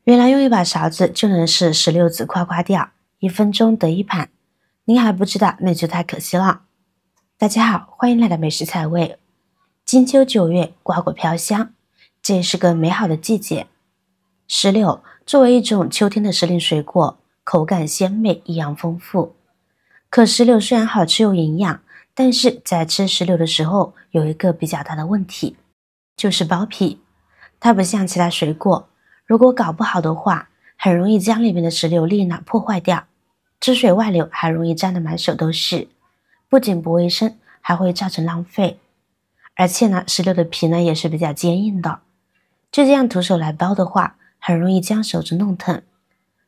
原来用一把勺子就能使石榴籽夸夸掉，1分钟得一盘。您还不知道，那就太可惜了。大家好，欢迎来到美食彩味。金秋9月，瓜果飘香，这也是个美好的季节。石榴作为一种秋天的时令水果，口感鲜美，营养丰富。可石榴虽然好吃有营养，但是在吃石榴的时候有一个比较大的问题，就是剥皮。它不像其他水果，如果搞不好的话，很容易将里面的石榴粒呢破坏掉，汁水外流，还容易沾得满手都是，不仅不卫生，还会造成浪费。而且呢，石榴的皮呢也是比较坚硬的，就这样徒手来剥的话，很容易将手指弄疼。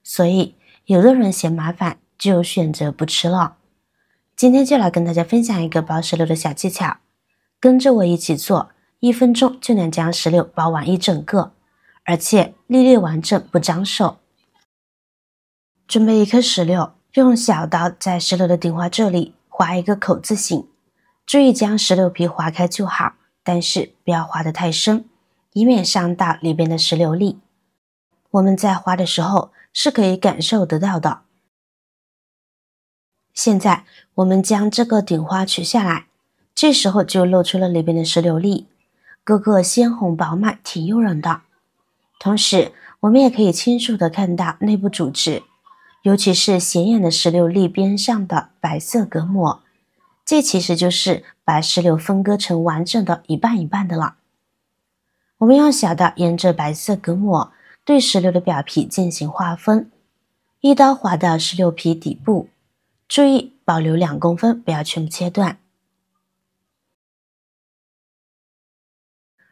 所以有的人嫌麻烦，就选择不吃了。今天就来跟大家分享一个剥石榴的小技巧，跟着我一起做，1分钟就能将石榴剥完一整个，而且粒粒完整不脏手。准备1颗石榴，用小刀在石榴的顶花这里划一个口字形，注意将石榴皮划开就好，但是不要划得太深，以免伤到里边的石榴粒。我们在划的时候是可以感受得到的。现在我们将这个顶花取下来，这时候就露出了里边的石榴粒，个个鲜红饱满，挺诱人的。同时我们也可以清楚地看到内部组织，尤其是显眼的石榴粒边上的白色隔膜，这其实就是把石榴分割成完整的一半一半的了。我们用小刀沿着白色隔膜对石榴的表皮进行划分，一刀划到石榴皮底部，注意保留2公分，不要全部切断。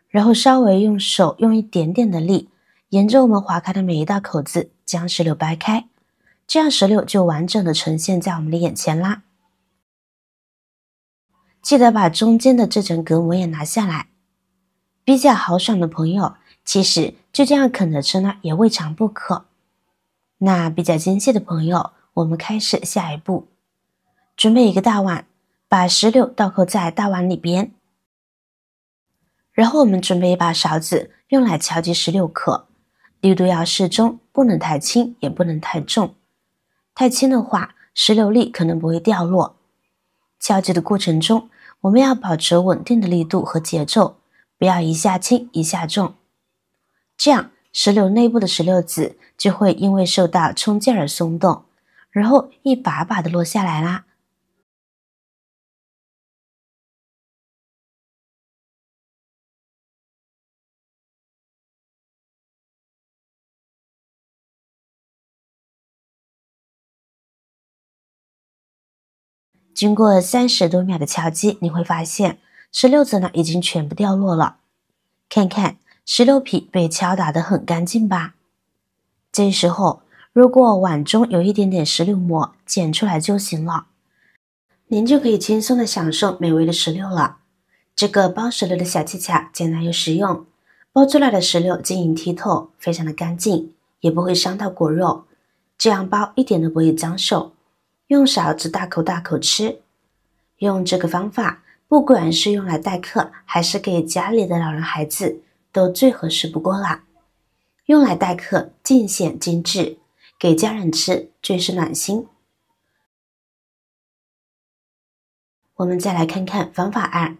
然后稍微用手用一点点的力，沿着我们划开的每一道口子将石榴掰开，这样石榴就完整的呈现在我们的眼前啦。记得把中间的这层隔膜也拿下来。比较豪爽的朋友，其实就这样啃着吃呢，也未尝不可。那比较精细的朋友，我们开始下一步。准备一个大碗，把石榴倒扣在大碗里边，然后我们准备一把勺子，用来敲击石榴壳，力度要适中，不能太轻，也不能太重。太轻的话，石榴粒可能不会掉落。敲击的过程中，我们要保持稳定的力度和节奏，不要一下轻一下重，这样石榴内部的石榴籽就会因为受到冲击而松动，然后一把把的落下来啦。经过30多秒的敲击，你会发现石榴籽呢已经全部掉落了。看看石榴皮被敲打得很干净吧？这时候如果碗中有一点点石榴膜，捡出来就行了，您就可以轻松的享受美味的石榴了。这个剥石榴的小技巧简单又实用，剥出来的石榴晶莹剔透，非常的干净，也不会伤到果肉，这样剥一点都不会脏手。用勺子大口大口吃，用这个方法，不管是用来待客，还是给家里的老人孩子，都最合适不过啦。用来待客尽显精致，给家人吃最是暖心。我们再来看看方法2，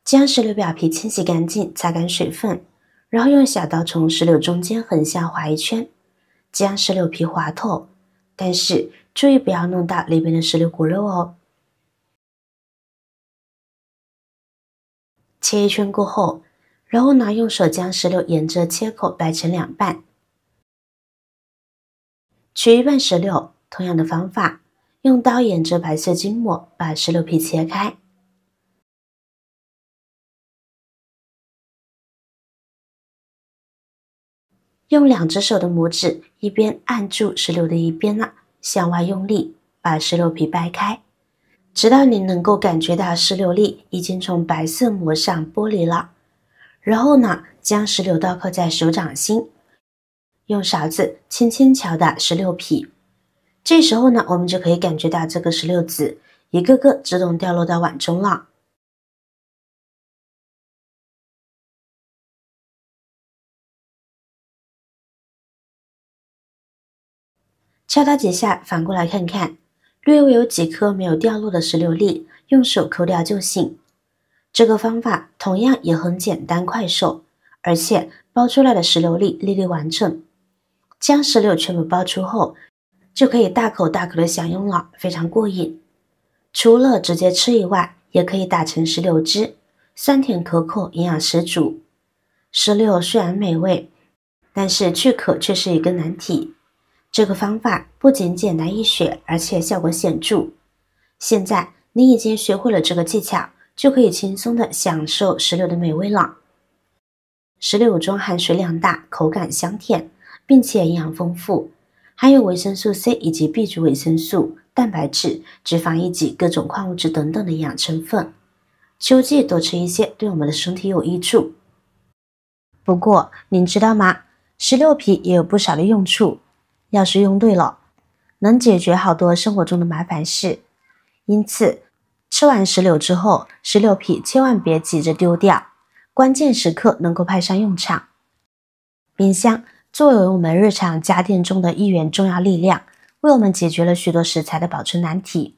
将石榴表皮清洗干净，擦干水分，然后用小刀从石榴中间横向划一圈，将石榴皮划透，但是注意不要弄到里边的石榴果肉哦。切一圈过后，然后呢用手将石榴沿着切口掰成2半，取一半石榴，同样的方法，用刀沿着白色筋膜把石榴皮切开。用2只手的拇指一边按住石榴的一边呢，向外用力把石榴皮掰开，直到你能够感觉到石榴粒已经从白色膜上剥离了。然后呢，将石榴倒扣在手掌心，用勺子轻轻敲打石榴皮。这时候呢，我们就可以感觉到这个石榴籽一个个自动掉落到碗中了。敲打几下，反过来看看，略微有几颗没有掉落的石榴粒，用手抠掉就行。这个方法同样也很简单快手，而且剥出来的石榴粒粒粒完整。将石榴全部剥出后，就可以大口大口的享用了，非常过瘾。除了直接吃以外，也可以打成石榴汁，酸甜可口，营养十足。石榴虽然美味，但是去壳却是一个难题。这个方法不仅简单易学，而且效果显著。现在你已经学会了这个技巧，就可以轻松的享受石榴的美味了。石榴中含水量大，口感香甜，并且营养丰富，含有维生素 C 以及 B 族维生素、蛋白质、脂肪以及各种矿物质等等的营养成分。秋季多吃一些，对我们的身体有益处。不过您知道吗？石榴皮也有不少的用处，要是用对了，能解决好多生活中的麻烦事。因此，吃完石榴之后，石榴皮千万别急着丢掉，关键时刻能够派上用场。冰箱作为我们日常家电中的一员重要力量，为我们解决了许多食材的保存难题。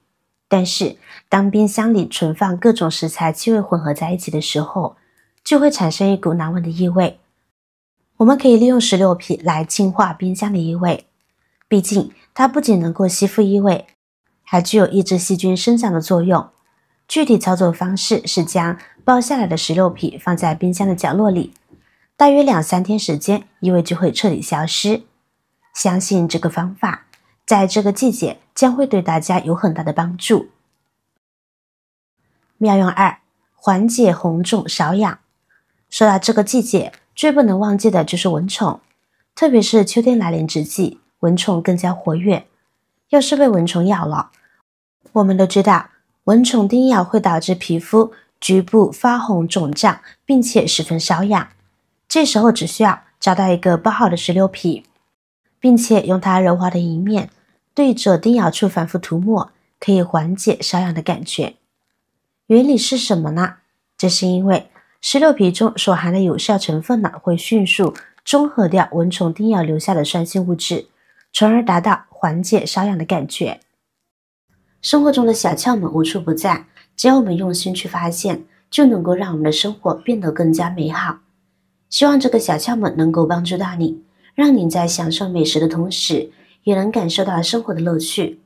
但是，当冰箱里存放各种食材气味混合在一起的时候，就会产生一股难闻的异味。我们可以利用石榴皮来净化冰箱的异味，毕竟它不仅能够吸附异味，还具有抑制细菌生长的作用。具体操作方式是将剥下来的石榴皮放在冰箱的角落里，大约2-3天时间，异味就会彻底消失。相信这个方法在这个季节将会对大家有很大的帮助。妙用2：缓解红肿瘙痒。说到这个季节，最不能忘记的就是蚊虫，特别是秋天来临之际，蚊虫更加活跃。要是被蚊虫咬了，我们都知道蚊虫叮咬会导致皮肤局部发红肿胀，并且十分瘙痒。这时候只需要找到一个剥好的石榴皮，并且用它柔滑的一面对着叮咬处反复涂抹，可以缓解瘙痒的感觉。原理是什么呢？这是因为石榴皮中所含的有效成分呢，会迅速中和掉蚊虫叮咬留下的酸性物质，从而达到缓解瘙痒的感觉。生活中的小窍门无处不在，只要我们用心去发现，就能够让我们的生活变得更加美好。希望这个小窍门能够帮助到你，让你在享受美食的同时，也能感受到生活的乐趣。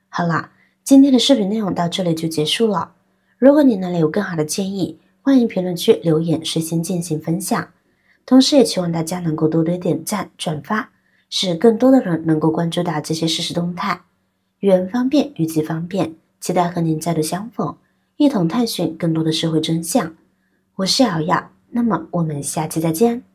好啦，今天的视频内容到这里就结束了。如果你那里有更好的建议，欢迎评论区留言，随心进行分享。同时也期望大家能够多多点赞、转发，使更多的人能够关注到这些实时动态。语方便，语气方便，期待和您再度相逢，一同探寻更多的社会真相。我是瑶瑶，那么我们下期再见。